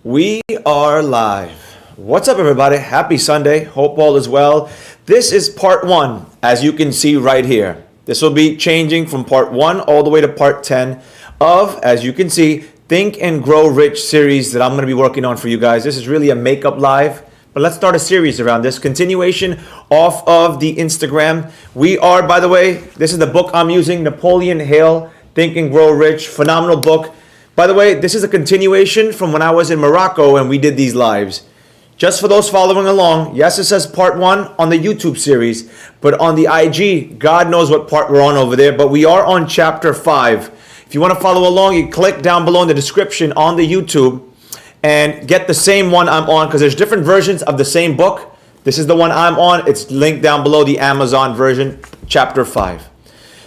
We are live. What's up, everybody? Happy Sunday. Hope all is well. This is part 1, as you can see right here. This will be changing from part 1 all the way to part 10 of, as you can see, Think and Grow Rich series that I'm going to be working on for you guys. This is really a makeup live, but let's start a series around this. Continuation off of the Instagram. We are, by the way, this is the book I'm using, Napoleon Hill, Think and Grow Rich. Phenomenal book. By the way, this is a continuation from when I was in Morocco and we did these lives. Just for those following along, yes, it says part 1 on the YouTube series, but on the IG, God knows what part we're on over there, but we are on chapter 5. If you want to follow along, you click down below in the description on the YouTube and get the same one I'm on, because there's different versions of the same book. This is the one I'm on. It's linked down below, the Amazon version, chapter 5.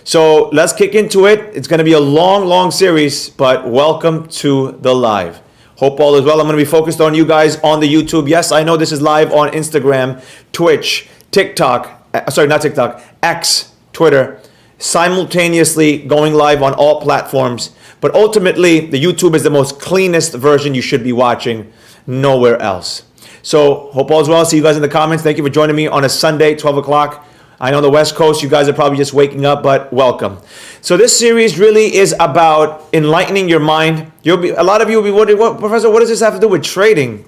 So let's kick into it. It's going to be a long series, but welcome to the live. Hope all is well. I'm going to be focused on you guys on the YouTube. Yes, I know this is live on Instagram, Twitch, TikTok, not TikTok, X, Twitter, simultaneously going live on all platforms. But ultimately, the YouTube is the most cleanest version you should be watching, nowhere else. So hope all is well. See you guys in the comments. Thank you for joining me on a Sunday, 12 o'clock. I know the West Coast, you guys are probably just waking up, but welcome. So this series really is about enlightening your mind. A lot of you will be wondering, Professor, what does this have to do with trading?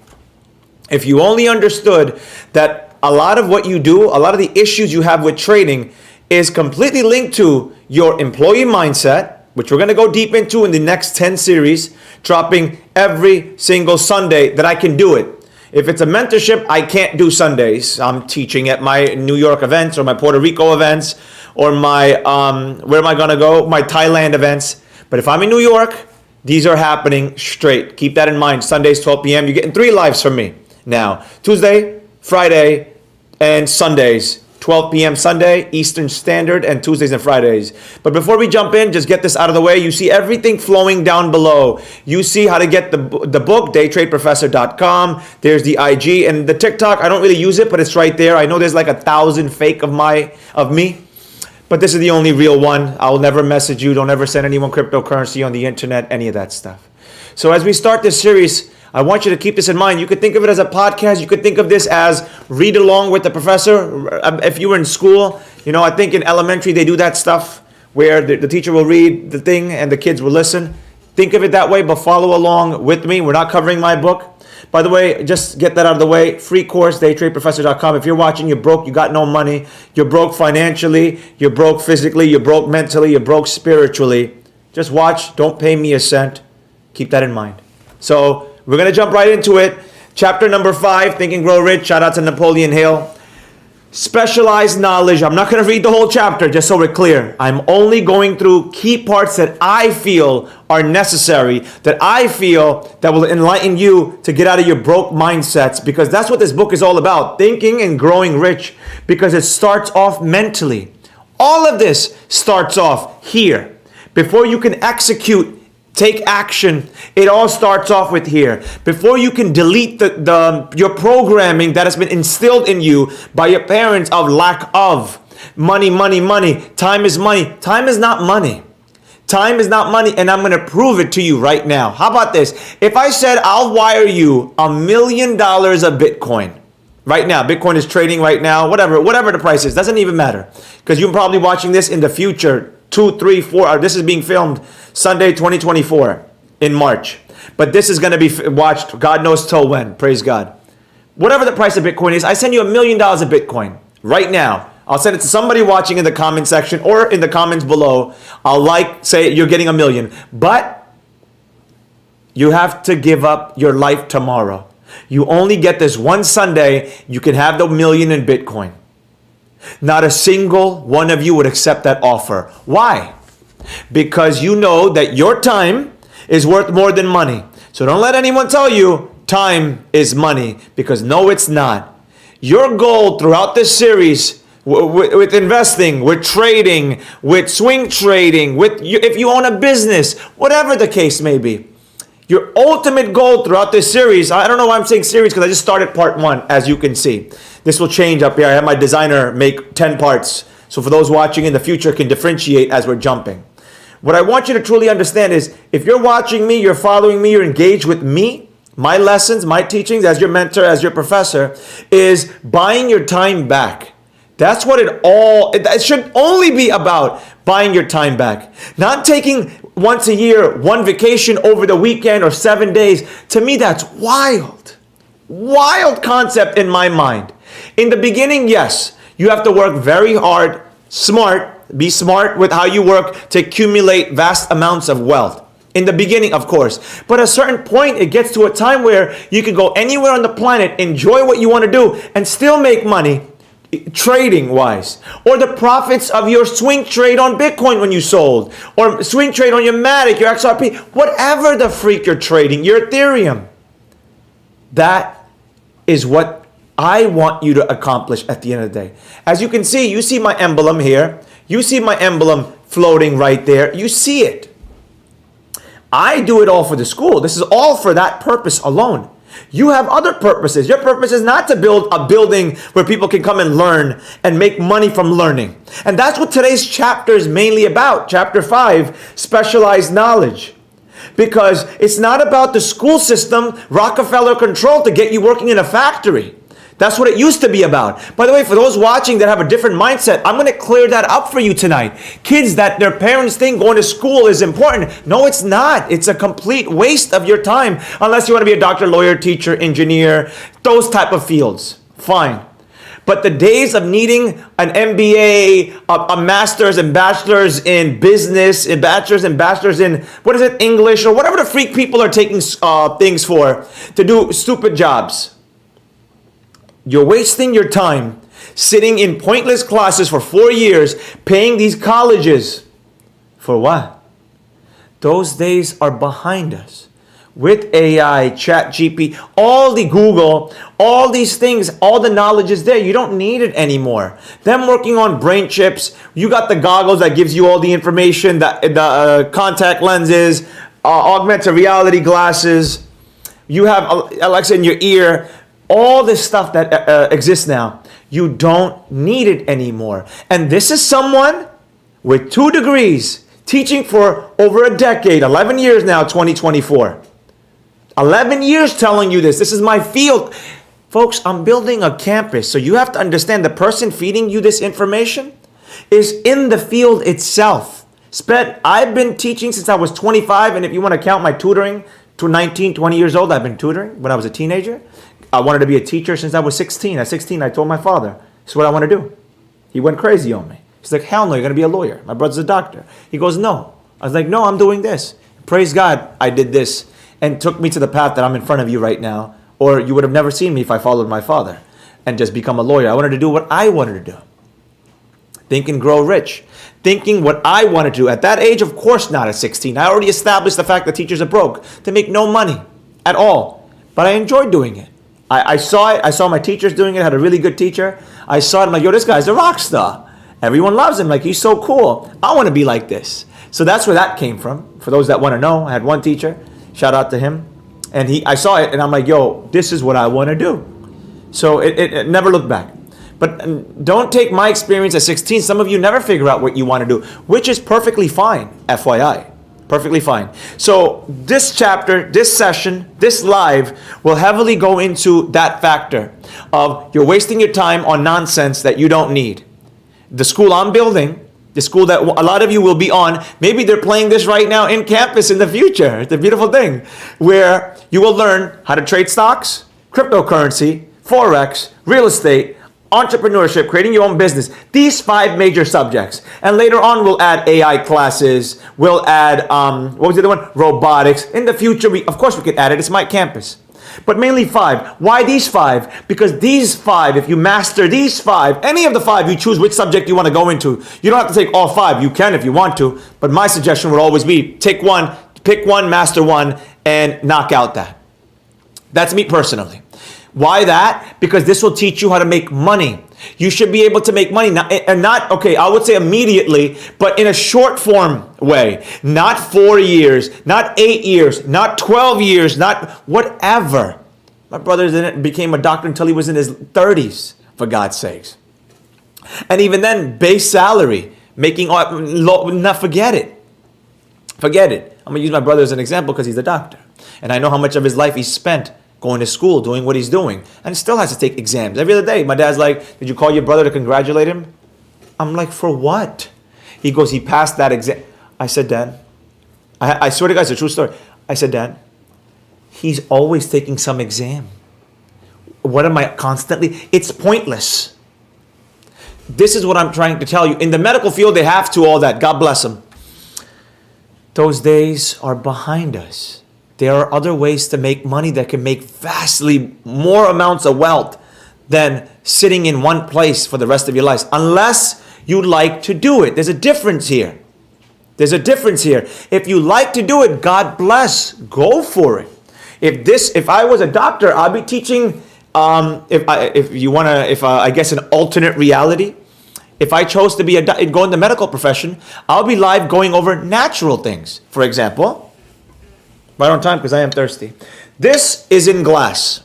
If you only understood that a lot of what you do, a lot of the issues you have with trading is completely linked to your employee mindset, which we're going to go deep into in the next 10 series, dropping every single Sunday that I can do it. If it's a mentorship, I can't do Sundays. I'm teaching at my New York events or my Puerto Rico events or my, where am I going to go? My Thailand events. But if I'm in New York, these are happening straight. Keep that in mind. Sundays, 12 p.m. You're getting 3 lives from me now. Tuesday, Friday, and Sundays. 12 p.m. Sunday, Eastern Standard, and Tuesdays and Fridays. But before we jump in, just get this out of the way. You see everything flowing down below. You see how to get the book, daytradeprofessor.com. There's the IG and the TikTok. I don't really use it, but it's right there. I know there's like 1,000 fake of me, but this is the only real one. I'll never message you. Don't ever send anyone cryptocurrency on the internet, any of that stuff. So as we start this series, I want you to keep this in mind. You could think of it as a podcast. You could think of this as read along with the professor. If you were in school, I think in elementary they do that stuff where the teacher will read the thing and the kids will listen. Think of it that way, but follow along with me. We're not covering my book. By the way, just get that out of the way. Free course, daytradeprofessor.com. If you're watching, you're broke, you got no money, you're broke financially, you're broke physically, you're broke mentally, you're broke spiritually. Just watch. Don't pay me a cent. Keep that in mind. So we're going to jump right into it. Chapter number 5, Think and Grow Rich. Shout out to Napoleon Hill. Specialized knowledge. I'm not going to read the whole chapter, just so we're clear. I'm only going through key parts that I feel are necessary, that I feel that will enlighten you to get out of your broke mindsets, because that's what this book is all about. Thinking and growing rich, because it starts off mentally. All of this starts off here. Before you can execute, take action, it all starts off with here. Before you can delete your programming that has been instilled in you by your parents of lack of money. Time is money. Time is not money. Time is not money, and I'm going to prove it to you right now. How about this? If I said I'll wire you $1 million of Bitcoin right now, Bitcoin is trading right now, whatever the price is, doesn't even matter, because you're probably watching this in the future. 2, 3, 4. This is being filmed Sunday 2024 in March. But this is going to be watched God knows till when. Praise God. Whatever the price of Bitcoin is, I send you $1 million of Bitcoin right now. I'll send it to somebody watching in the comment section or in the comments below. I'll say you're getting $1 million. But you have to give up your life tomorrow. You only get this one Sunday. You can have the $1 million in Bitcoin. Not a single one of you would accept that offer. Why? Because you know that your time is worth more than money. So don't let anyone tell you time is money, because no, it's not. Your goal throughout this series with investing, with trading, with swing trading, if you own a business, whatever the case may be, your ultimate goal throughout this series, I don't know why I'm saying series, because I just started part 1, as you can see. This will change up here. I have my designer make 10 parts. So for those watching in the future can differentiate as we're jumping. What I want you to truly understand is, if you're watching me, you're following me, you're engaged with me, my lessons, my teachings as your mentor, as your professor, is buying your time back. That's what it should only be about, buying your time back. Not taking once a year, one vacation over the weekend or 7 days. To me, that's wild. Wild concept in my mind. In the beginning, yes, you have to work very hard, be smart with how you work to accumulate vast amounts of wealth. In the beginning, of course. But at a certain point, it gets to a time where you can go anywhere on the planet, enjoy what you want to do, and still make money trading wise. Or the profits of your swing trade on Bitcoin when you sold. Or swing trade on your Matic, your XRP. Whatever the freak you're trading, your Ethereum. That is what I want you to accomplish at the end of the day. As you can see, you see my emblem here. You see my emblem floating right there. You see it. I do it all for the school. This is all for that purpose alone. You have other purposes. Your purpose is not to build a building where people can come and learn and make money from learning. And that's what today's chapter is mainly about. Chapter 5, specialized knowledge. Because it's not about the school system, Rockefeller control to get you working in a factory. That's what it used to be about. By the way, for those watching that have a different mindset, I'm going to clear that up for you tonight. Kids that their parents think going to school is important. No, it's not. It's a complete waste of your time. Unless you want to be a doctor, lawyer, teacher, engineer, those type of fields. Fine. But the days of needing an MBA, a master's and bachelor's in business, a bachelor's and bachelor's in, English, or whatever the freak people are taking things for, to do stupid jobs. You're wasting your time sitting in pointless classes for 4 years, paying these colleges. For what? Those days are behind us. With AI, ChatGPT, all the Google, all these things, all the knowledge is there. You don't need it anymore. Them working on brain chips, you got the goggles that gives you all the information, the contact lenses, augmented reality glasses. You have Alexa in your ear. All this stuff that exists now, you don't need it anymore. And this is someone with 2 degrees teaching for over a decade, 11 years now, 2024. 11 years telling you this. This is my field. Folks, I'm building a campus. So you have to understand the person feeding you this information is in the field itself. I've been teaching since I was 25. And if you want to count my tutoring to 19, 20 years old, I've been tutoring when I was a teenager. I wanted to be a teacher since I was 16. At 16, I told my father, this is what I want to do. He went crazy on me. He's like, hell no, you're going to be a lawyer. My brother's a doctor. He goes, no. I was like, no, I'm doing this. Praise God, I did this and took me to the path that I'm in front of you right now. Or you would have never seen me if I followed my father and just become a lawyer. I wanted to do what I wanted to do. Think and grow rich. Thinking what I wanted to do. At that age, of course not at 16. I already established the fact that teachers are broke. They make no money at all. But I enjoyed doing it. I saw it. I saw my teachers doing it. I had a really good teacher. I saw it. I'm like, yo, this guy's a rock star. Everyone loves him. Like, he's so cool. I want to be like this. So that's where that came from. For those that want to know, I had one teacher. Shout out to him. And I saw it, and I'm like, yo, this is what I want to do. So it never looked back. But don't take my experience at 16. Some of you never figure out what you want to do, which is perfectly fine, FYI. Perfectly fine. So this chapter, this session, this live will heavily go into that factor of you're wasting your time on nonsense that you don't need. The school I'm building, the school that a lot of you will be on, maybe they're playing this right now in campus in the future. It's a beautiful thing where you will learn how to trade stocks, cryptocurrency, Forex, real estate, entrepreneurship, creating your own business. These 5 major subjects. And later on, we'll add AI classes. We'll add, what was the other one? Robotics. In the future, of course we could add it. It's my campus. But mainly 5. Why these 5? Because these 5, if you master these 5, any of the 5, you choose which subject you want to go into. You don't have to take all 5. You can if you want to. But my suggestion would always be take one, pick one, master one, and knock out that. That's me personally. Why that? Because this will teach you how to make money. You should be able to make money, and not, okay, I would say immediately, but in a short form way. Not 4 years, not 8 years, not 12 years, not whatever. My brother didn't became a doctor until he was in his 30s, for God's sakes. And even then, base salary, making, not forget it. Forget it. I'm going to use my brother as an example because he's a doctor. And I know how much of his life he spent going to school, doing what he's doing. And he still has to take exams. Every other day, my dad's like, did you call your brother to congratulate him? I'm like, for what? He goes, he passed that exam. I said, Dad, I swear to God, it's a true story. I said, Dad, he's always taking some exam. What am I constantly? It's pointless. This is what I'm trying to tell you. In the medical field, they have to all that. God bless them. Those days are behind us. There are other ways to make money that can make vastly more amounts of wealth than sitting in one place for the rest of your life. Unless you like to do it. There's a difference here. There's a difference here. If you like to do it, God bless. Go for it. If I was a doctor, I'd be teaching. I guess an alternate reality. If I chose to be go in the medical profession, I'll be live going over natural things. For example, right on time because I am thirsty. This is in glass.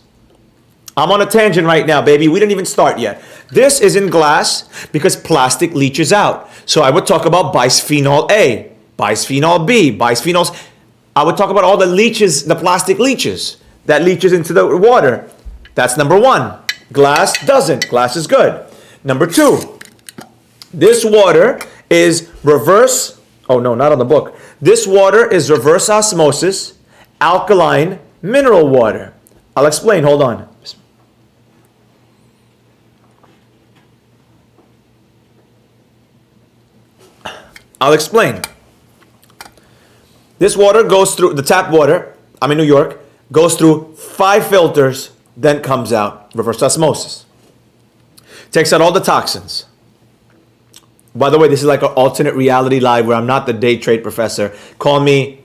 I'm on a tangent right now, baby. We didn't even start yet. This is in glass because plastic leaches out. So I would talk about bisphenol A, bisphenol B, bisphenols. I would talk about all the leaches, the plastic leaches that leaches into the water. That's number one. Glass doesn't. Glass is good. Number two, this water is reverse. Oh no, not on the book. This water is reverse osmosis, alkaline, mineral water. I'll explain. Hold on. I'll explain. This water goes through, the tap water, I'm in New York, goes through 5 filters, then comes out, reverse osmosis. Takes out all the toxins. By the way, this is like an alternate reality live where I'm not the day trade professor. Call me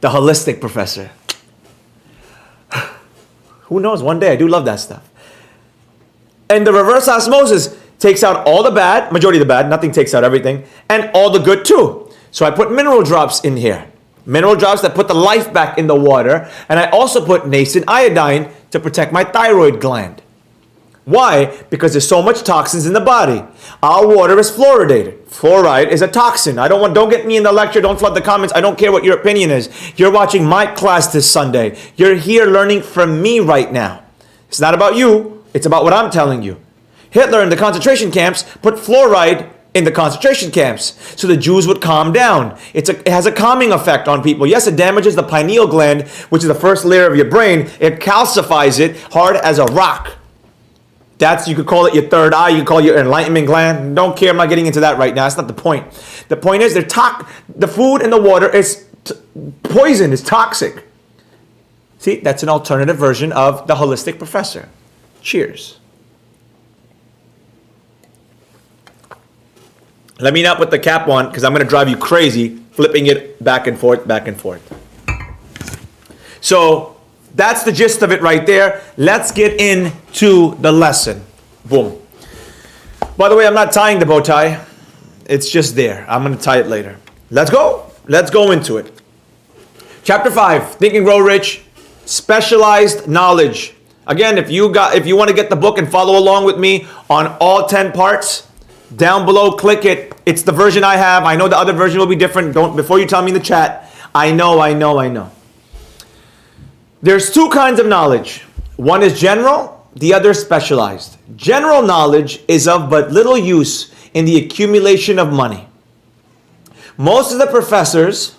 the holistic professor. Who knows, one day I do love that stuff. And the reverse osmosis takes out all the bad, majority of the bad, nothing takes out everything, and all the good too. So I put mineral drops in here. Mineral drops that put the life back in the water. And I also put nascent iodine to protect my thyroid gland. Why? Because there's so much toxins in the body. Our water is fluoridated. Fluoride is a toxin. Don't get me in the lecture. Don't flood the comments. I don't care what your opinion is. You're watching my class this Sunday. You're here learning from me right now. It's not about you. It's about what I'm telling you. Hitler in the concentration camps put fluoride in the concentration camps so the Jews would calm down. It has a calming effect on people. Yes, it damages the pineal gland, which is the first layer of your brain. It calcifies it hard as a rock. You could call it your third eye. You could call it your enlightenment gland. Don't care. I'm not getting into that right now. That's not the point. The point is the food in the water is poison. It's toxic. See, that's an alternative version of the holistic professor. Cheers. Let me not put the cap on because I'm going to drive you crazy flipping it back and forth, back and forth. So that's the gist of it right there. Let's get into the lesson. Boom. By the way, I'm not tying the bow tie. It's just there. I'm going to tie it later. Let's go. Let's go into it. Chapter 5, Think and Grow Rich, Specialized Knowledge. Again, if you want to get the book and follow along with me on all 10 parts, down below, click it. It's the version I have. I know the other version will be different. Before you tell me in the chat. I know. There's 2 kinds of knowledge. One is general, the other is specialized. General knowledge is of but little use in the accumulation of money. Most of the professors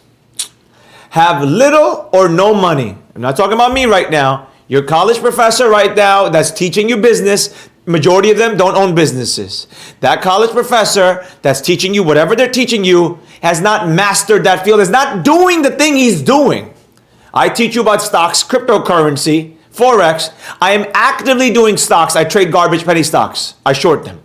have little or no money. I'm not talking about me right now. Your college professor right now that's teaching you business, majority of them don't own businesses. That college professor that's teaching you whatever they're teaching you has not mastered that field, is not doing the thing he's doing. I teach you about stocks, cryptocurrency, Forex. I am actively doing stocks. I trade garbage penny stocks. I short them.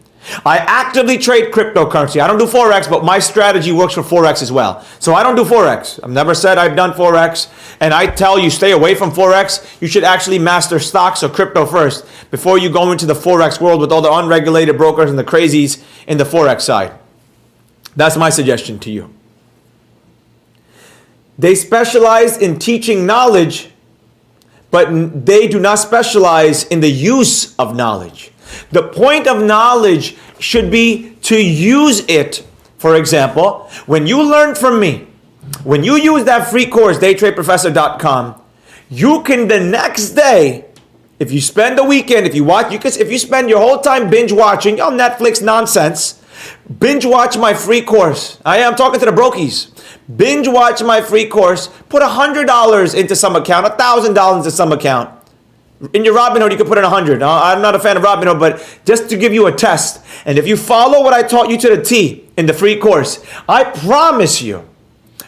I actively trade cryptocurrency. I don't do Forex, but my strategy works for Forex as well. So I don't do Forex. I've never said I've done Forex. And I tell you, stay away from Forex. You should actually master stocks or crypto first before you go into the Forex world with all the unregulated brokers and the crazies in the Forex side. That's my suggestion to you. They specialize in teaching knowledge, but they do not specialize in the use of knowledge. The point of knowledge should be to use it. For example, when you learn from me, When you use that free course, daytradeprofessor.com, you can the next day, if you spend the weekend, if you spend your whole time binge watching on Netflix nonsense, binge watch my free course. I'm talking to the brokies. Binge watch my free course. Put $100 into some account, $1,000 into some account. In your Robinhood, you can put in 100. I'm not a fan of Robinhood, but just to give you a test. And if you follow what I taught you to the T in the free course, I promise you,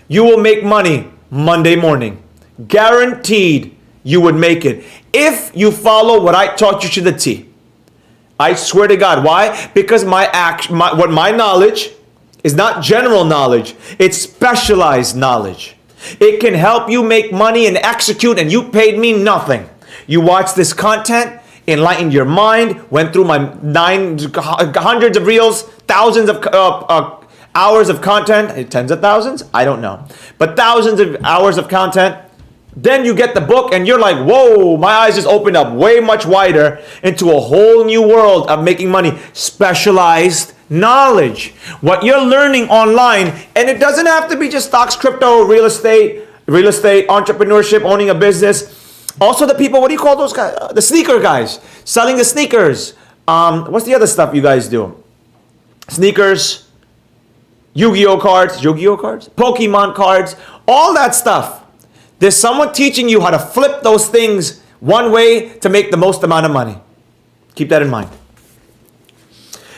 you will make money Monday morning. Guaranteed you would make it. If you follow what I taught you to the T. I swear to God. Why? Because my knowledge is not general knowledge. It's specialized knowledge. It can help you make money and execute, and you paid me nothing. You watched this content, enlightened your mind, went through my hundreds of reels, thousands of hours of content, tens of thousands, I don't know, but thousands of hours of content. Then you get the book and you're like, whoa, my eyes just opened up way much wider into a whole new world of making money. Specialized knowledge. What you're learning online, and it doesn't have to be just stocks, crypto, real estate, entrepreneurship, owning a business. Also the people, what do you call those guys? The sneaker guys, selling the sneakers. What's the other stuff you guys do? Sneakers, Yu-Gi-Oh cards, Pokemon cards, all that stuff. There's someone teaching you how to flip those things one way to make the most amount of money. Keep that in mind.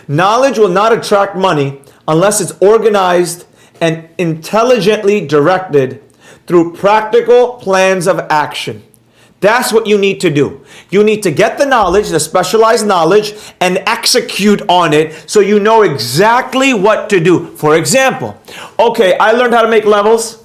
Knowledge will not attract money unless it's organized and intelligently directed through practical plans of action. That's what you need to do. You need to get the knowledge, the specialized knowledge, and execute on it so you know exactly what to do. For example, okay, I learned how to make levels.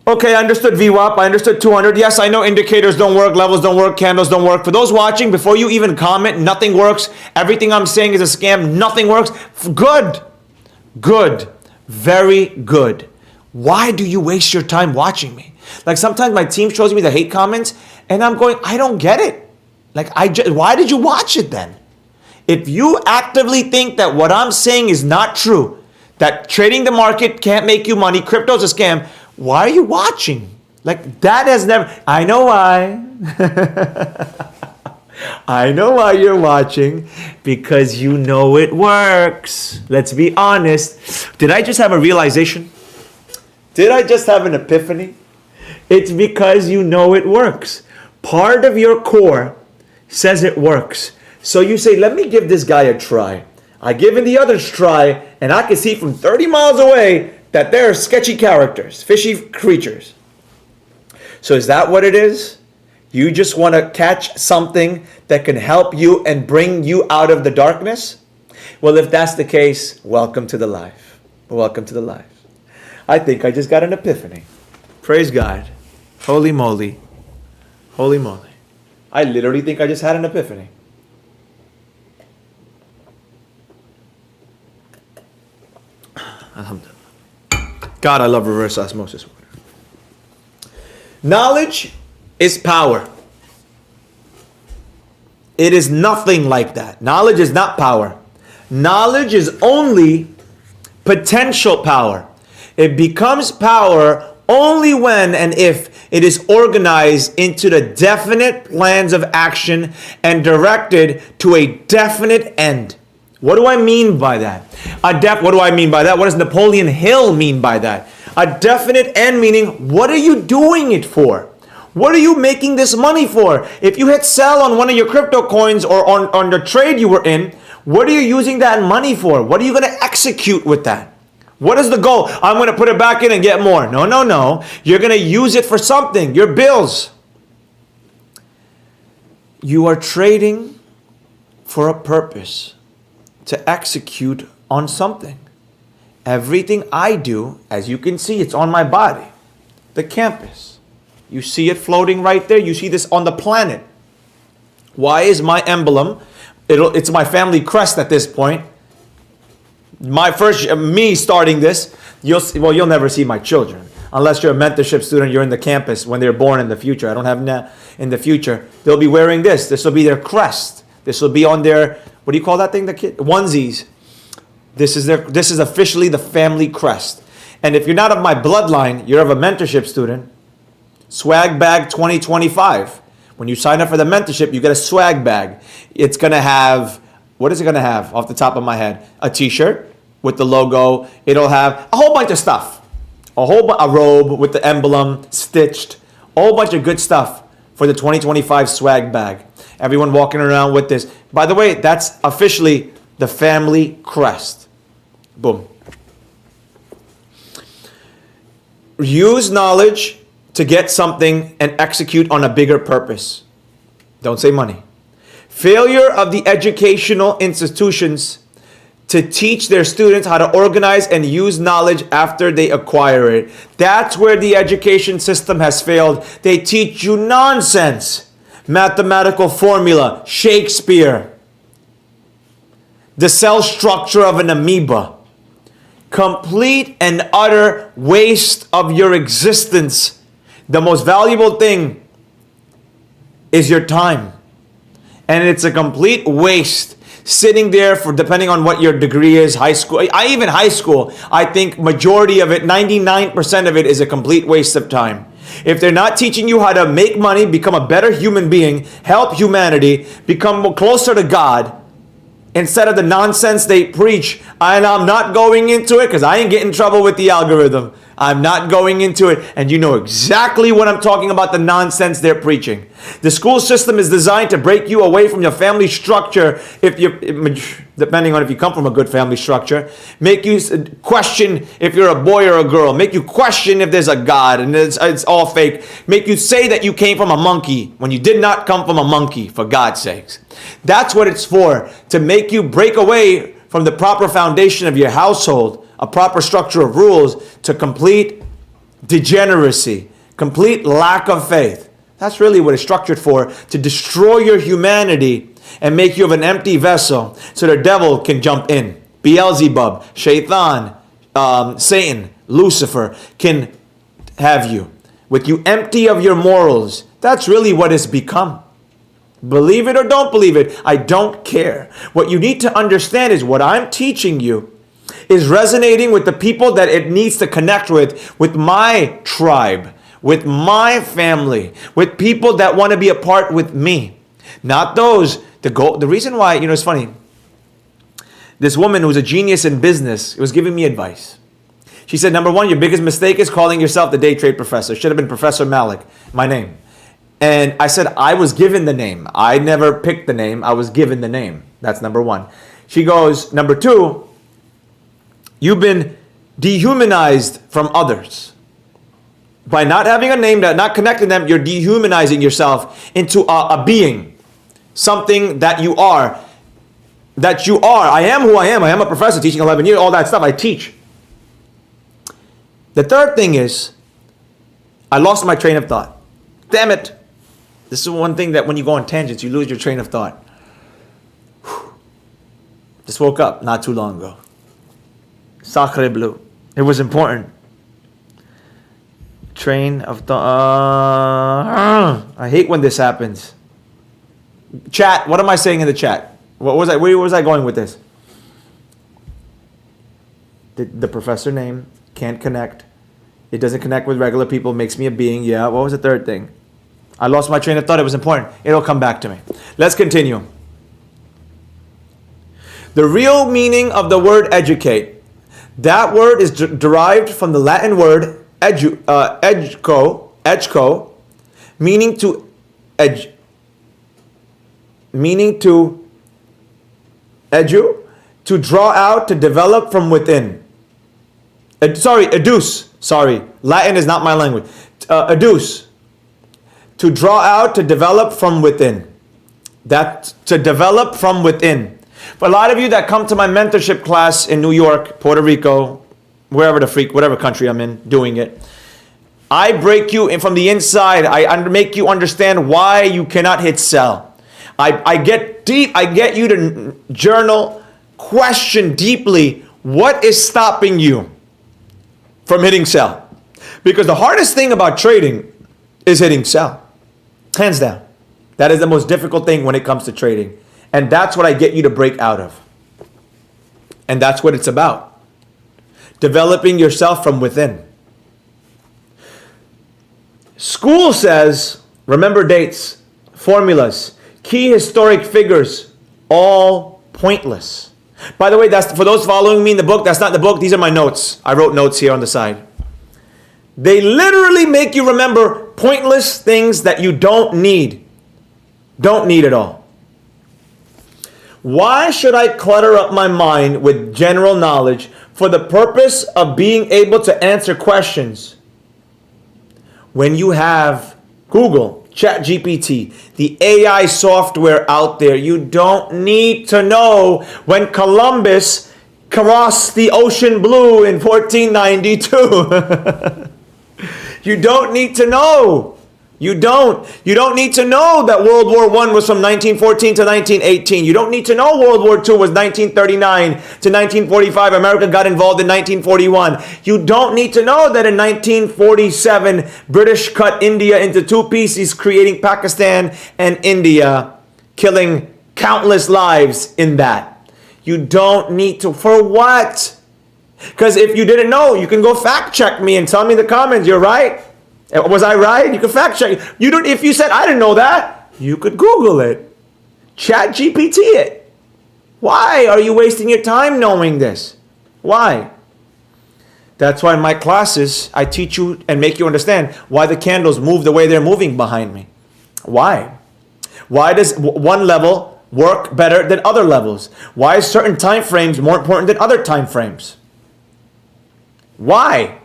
Okay, I understood VWAP, I understood 200. Yes, I know indicators don't work, levels don't work, candles don't work. For those watching, before you even comment, nothing works. Everything I'm saying is a scam. Nothing works. Good. Good. Very good. Why do you waste your time watching me? Like sometimes my team shows me the hate comments and I'm going, I don't get it. Like why did you watch it then? If you actively think that what I'm saying is not true, that trading the market can't make you money, crypto's a scam, why are you watching? Like that has never, I know why. I know why you're watching, because you know it works. Let's be honest. Did I just have a realization? Did I just have an epiphany? It's because you know it works. Part of your core says it works. So you say, let me give this guy a try. I give him the others try, and I can see from 30 miles away that they're sketchy characters, fishy creatures. So is that what it is? You just want to catch something that can help you and bring you out of the darkness? Well, if that's the case, welcome to the life. Welcome to the life. I think I just got an epiphany. Praise God. Holy moly. Holy moly. I literally think I just had an epiphany. Alhamdulillah. God, I love reverse osmosis water. Knowledge is power. It is nothing like that. Knowledge is not power. Knowledge is only potential power. It becomes power only when and if it is organized into the definite plans of action and directed to a definite end. What do I mean by that? What do I mean by that? What does Napoleon Hill mean by that? A definite end meaning, what are you doing it for? What are you making this money for? If you hit sell on one of your crypto coins or on the trade you were in, what are you using that money for? What are you going to execute with that? What is the goal? I'm going to put it back in and get more. No. You're going to use it for something. Your bills. You are trading for a purpose, to execute on something. Everything I do, as you can see, it's on my body. The campus. You see it floating right there. You see this on the planet. Why is my emblem? It's my family crest at this point. Me starting this. You'll never see my children unless you're a mentorship student. You're in the campus when they're born in the future. I don't have that in the future. They'll be wearing this. This will be their crest. This will be on their, what do you call that thing? The kid onesies. This is officially the family crest. And if you're not of my bloodline, you're of a mentorship student, swag bag 2025. When you sign up for the mentorship, you get a swag bag. It's going to have, what is it going to have off the top of my head? A t-shirt with the logo. It'll have a whole bunch of stuff. A robe with the emblem stitched. A whole bunch of good stuff for the 2025 swag bag. Everyone walking around with this. By the way, that's officially the family crest. Boom. Use knowledge to get something and execute on a bigger purpose. Don't say money. Failure of the educational institutions to teach their students how to organize and use knowledge after they acquire it. That's where the education system has failed. They teach you nonsense. Mathematical formula, Shakespeare, the cell structure of an amoeba. Complete and utter waste of your existence. The most valuable thing is your time. And it's a complete waste sitting there for, depending on what your degree is, high school, even high school, I think majority of it, 99% of it is a complete waste of time. If they're not teaching you how to make money, become a better human being, help humanity, become closer to God, instead of the nonsense they preach, and I'm not going into it because I ain't getting in trouble with the algorithm. I'm not going into it, and you know exactly what I'm talking about, the nonsense they're preaching. The school system is designed to break you away from your family structure, if you, depending on if you come from a good family structure, make you question if you're a boy or a girl, make you question if there's a God, and it's all fake, make you say that you came from a monkey when you did not come from a monkey, for God's sakes. That's what it's for, to make you break away from the proper foundation of your household, a proper structure of rules, to complete degeneracy, complete lack of faith. That's really what it's structured for, to destroy your humanity and make you of an empty vessel so the devil can jump in. Beelzebub, Shaitan, Satan, Lucifer can have you. With you empty of your morals. That's really what it's become. Believe it or don't believe it, I don't care. What you need to understand is what I'm teaching you is resonating with the people that it needs to connect with my tribe, with my family, with people that want to be a part with me. Not those, the reason why, it's funny. This woman who's a genius in business was giving me advice. She said, number one, your biggest mistake is calling yourself the day trade professor. Should have been Professor Malik, my name. And I said, I was given the name. I never picked the name. I was given the name. That's number one. She goes, number two, you've been dehumanized from others. By not having a name, not connecting them, you're dehumanizing yourself into a being. Something that you are. That you are. I am who I am. I am a professor teaching 11 years. All that stuff I teach. The third thing is, I lost my train of thought. Damn it. This is one thing that when you go on tangents, you lose your train of thought. Just woke up not too long ago. Sacre bleu. It was important. Train of thought. I hate when this happens. Chat, what am I saying in the chat? Where was I going with this? The professor name can't connect. It doesn't connect with regular people, makes me a being. Yeah, what was the third thing? I lost my train of thought. It was important. It'll come back to me. Let's continue. The real meaning of the word educate. That word is derived from the Latin word educo, meaning to to draw out, to develop from within. Educe. Sorry, Latin is not my language. Educe. To draw out, to develop from within. That to develop from within. For a lot of you that come to my mentorship class in New York, Puerto Rico, whatever country I'm in, doing it, I break you in from the inside. I make you understand why you cannot hit sell. I get deep. I get you to journal, question deeply what is stopping you from hitting sell. Because the hardest thing about trading is hitting sell. Hands down. That is the most difficult thing when it comes to trading. And that's what I get you to break out of. And that's what it's about. developing yourself from within. School says, remember dates, formulas, key historic figures, all pointless. By the way, that's for those following me in the book, that's not the book, these are my notes. I wrote notes here on the side. They literally make you remember pointless things that you don't need. Don't need at all. Why should I clutter up my mind with general knowledge for the purpose of being able to answer questions when you have Google, ChatGPT, the AI software out there? You don't need to know when Columbus crossed the ocean blue in 1492. You don't need to know. You don't need to know that World War I was from 1914 to 1918. You don't need to know World War II was 1939 to 1945. America got involved in 1941. You don't need to know that in 1947, British cut India into two pieces, creating Pakistan and India, killing countless lives in that. You don't need to. For what? Because if you didn't know, you can go fact check me and tell me in the comments, you're right. Was I right? You can fact check. You don't. If you said I didn't know that, you could Google it, Chat GPT it. Why are you wasting your time knowing this? Why? That's why in my classes I teach you and make you understand why the candles move the way they're moving behind me. Why? Why does one level work better than other levels? Why is certain time frames more important than other time frames? Why?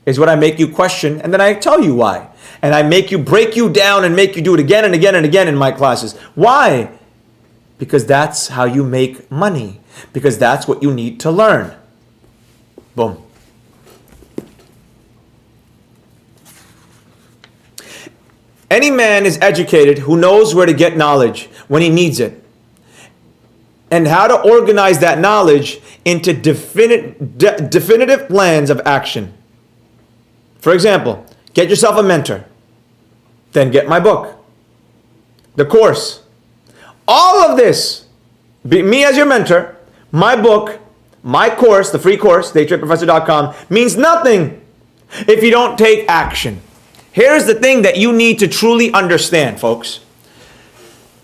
Is what I make you question, and then I tell you why. And I make you break you down and make you do it again and again and again in my classes. Why? Because that's how you make money. Because that's what you need to learn. Boom. Any man is educated who knows where to get knowledge when he needs it, and how to organize that knowledge into definitive plans of action. For example, get yourself a mentor. Then get my book, the course. All of this, me as your mentor, my book, my course, the free course, daytradeprofessor.com, means nothing if you don't take action. Here's the thing that you need to truly understand, folks.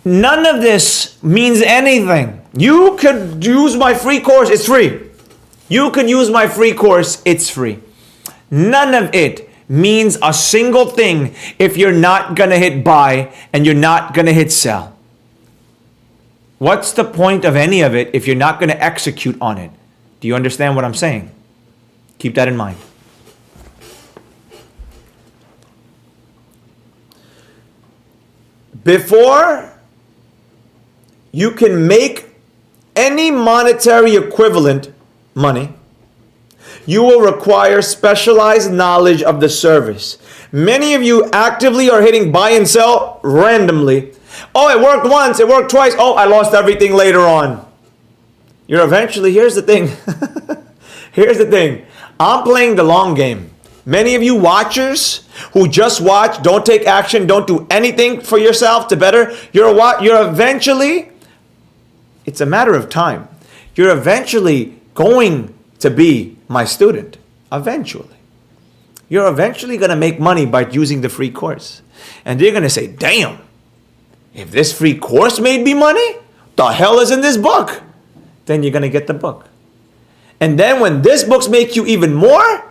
None of this means anything. You could use my free course, it's free. You could use my free course, it's free. None of it means a single thing if you're not going to hit buy and you're not going to hit sell. What's the point of any of it if you're not going to execute on it? Do you understand what I'm saying? Keep that in mind. Before you can make any monetary equivalent money, you will require specialized knowledge of the service. Many of you actively are hitting buy and sell randomly. Oh, it worked once, it worked twice. Oh, I lost everything later on. You're eventually, here's the thing. Here's the thing. I'm playing the long game. Many of you watchers who just watch, don't take action, don't do anything for yourself to better, you're eventually, it's a matter of time. You're eventually going to be my student. Eventually. You're eventually going to make money by using the free course. And you're going to say, damn, if this free course made me money, the hell is in this book? Then you're going to get the book. And then when this book's make you even more,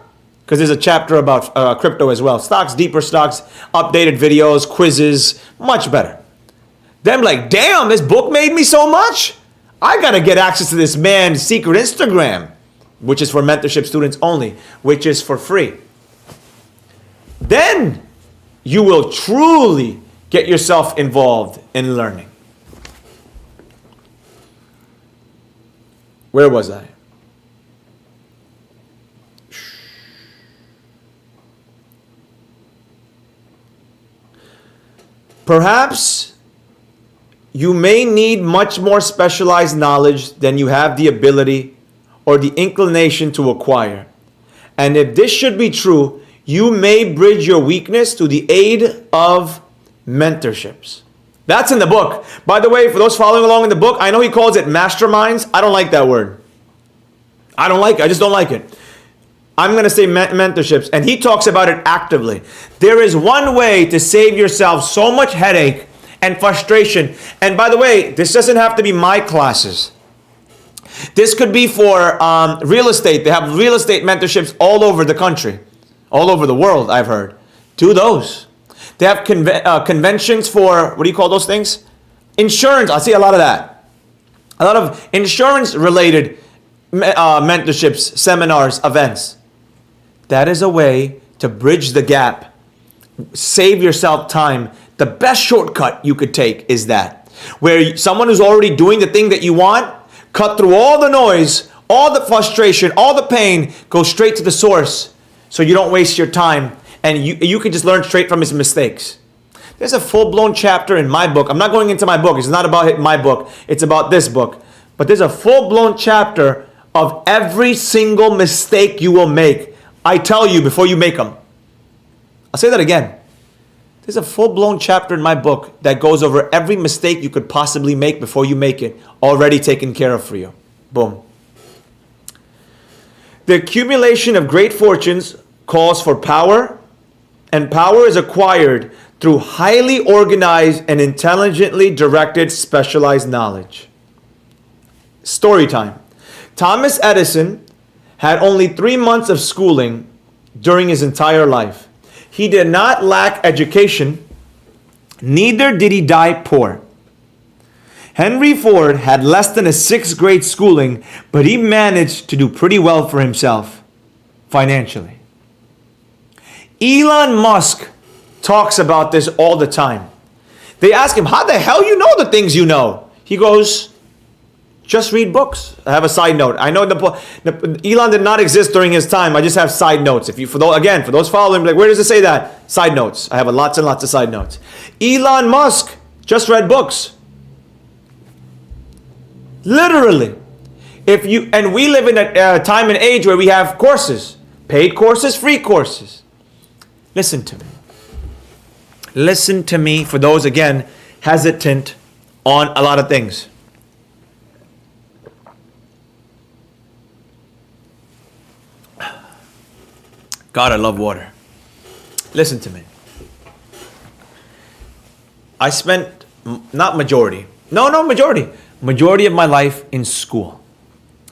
because there's a chapter about crypto as well. Stocks, deeper stocks, updated videos, quizzes, much better. Then I'm like, damn, this book made me so much. I got to get access to this man's secret Instagram, which is for mentorship students only, which is for free. Then you will truly get yourself involved in learning. Where was I? Perhaps you may need much more specialized knowledge than you have the ability or the inclination to acquire. And if this should be true, you may bridge your weakness to the aid of mentorships. That's in the book. By the way, for those following along in the book, I know he calls it masterminds. I don't like that word. I just don't like it. I'm going to say mentorships, and he talks about it actively. There is one way to save yourself so much headache and frustration. And by the way, this doesn't have to be my classes. This could be for real estate. They have real estate mentorships all over the country, all over the world, I've heard. Do those. They have conventions for, what do you call those things? Insurance. I see a lot of that. A lot of insurance-related mentorships, seminars, events. That is a way to bridge the gap. Save yourself time. The best shortcut you could take is that. Where someone who's already doing the thing that you want, cut through all the noise, all the frustration, all the pain, go straight to the source so you don't waste your time and you can just learn straight from his mistakes. There's a full-blown chapter in my book. I'm not going into my book. It's not about my book. It's about this book. But there's a full-blown chapter of every single mistake you will make. I tell you before you make them. I'll say that again. There's a full-blown chapter in my book that goes over every mistake you could possibly make before you make it, already taken care of for you. Boom. The accumulation of great fortunes calls for power, and power is acquired through highly organized and intelligently directed specialized knowledge. Story time. Thomas Edison had only 3 months of schooling during his entire life. He did not lack education, neither did he die poor. Henry Ford had less than a 6th grade schooling, but he managed to do pretty well for himself financially. Elon Musk talks about this all the time. They ask him, how the hell you know the things you know? He goes, just read books. I have a side note. I know Elon did not exist during his time. I just have side notes. For those following, like, where does it say that? Side notes. I have lots and lots of side notes. Elon Musk just read books. Literally. And we live in a time and age where we have courses, paid courses, free courses. Listen to me. Listen to me for those, again, hesitant on a lot of things. God, I love water. Listen to me. I spent, majority of my life in school.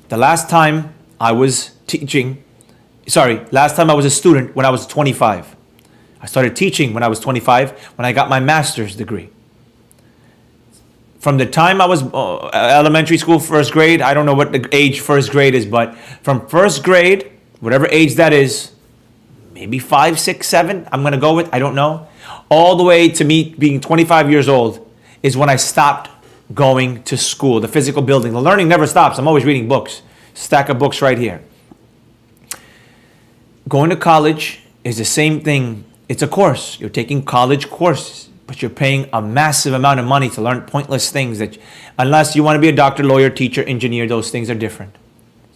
The last time I was last time I was a student when I was 25. I started teaching when I was 25, when I got my master's degree. From the time I was elementary school, first grade, I don't know what the age first grade is, but from first grade, whatever age that is, maybe 5, 6, 7, I'm going to go with, I don't know, all the way to me being 25 years old is when I stopped going to school, the physical building. The learning never stops. I'm always reading books. Stack of books right here. Going to college is the same thing. It's a course. You're taking college courses, but you're paying a massive amount of money to learn pointless things that, unless you want to be a doctor, lawyer, teacher, engineer, those things are different.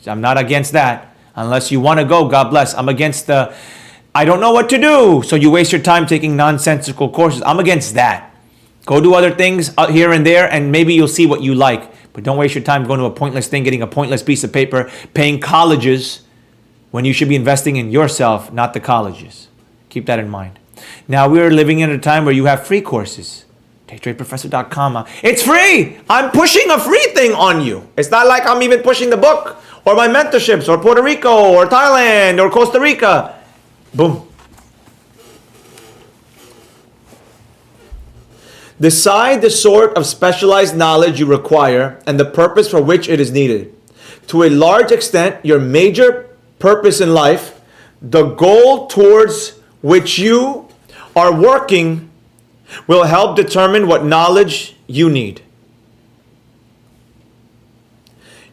So I'm not against that. Unless you want to go, God bless. I'm against I don't know what to do, so you waste your time taking nonsensical courses. I'm against that. Go do other things here and there, and maybe you'll see what you like. But don't waste your time going to a pointless thing, getting a pointless piece of paper, paying colleges when you should be investing in yourself, not the colleges. Keep that in mind. Now, we're living in a time where you have free courses. DayTradeProfessor.com. It's free! I'm pushing a free thing on you. It's not like I'm even pushing the book or my mentorships or Puerto Rico or Thailand or Costa Rica. Boom. Decide the sort of specialized knowledge you require and the purpose for which it is needed. To a large extent, your major purpose in life, the goal towards which you are working, will help determine what knowledge you need.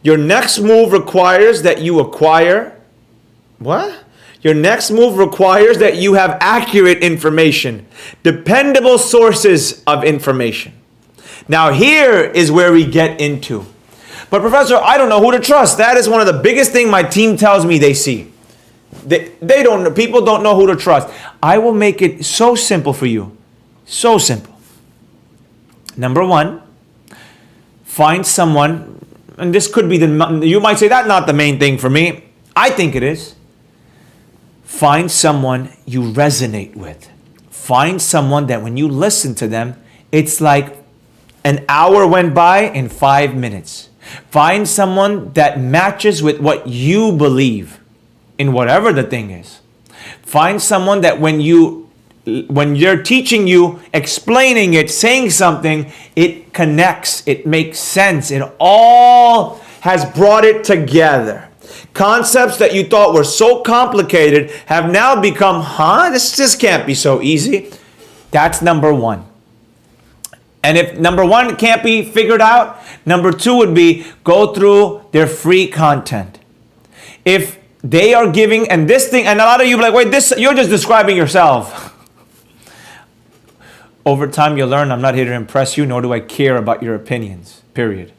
Your next move requires that you acquire what? Your next move requires that you have accurate information, dependable sources of information. Now here is where we get into. But Professor, I don't know who to trust. That is one of the biggest things my team tells me they see. They don't know. People don't know who to trust. I will make it so simple for you. So simple. Number one, find someone, and this could be you might say that's not the main thing for me. I think it is. Find someone you resonate with. Find someone that when you listen to them, it's like an hour went by in 5 minutes. Find someone that matches with what you believe in whatever the thing is. Find someone that when you're teaching you, explaining it, saying something, it connects, it makes sense. It all has brought it together. Concepts that you thought were so complicated have now become, this just can't be so easy. That's number one. And if number one can't be figured out, number two would be go through their free content. If they are giving, and this thing, and a lot of you are like, wait, this, you're just describing yourself. Over time, you'll learn I'm not here to impress you, nor do I care about your opinions, period.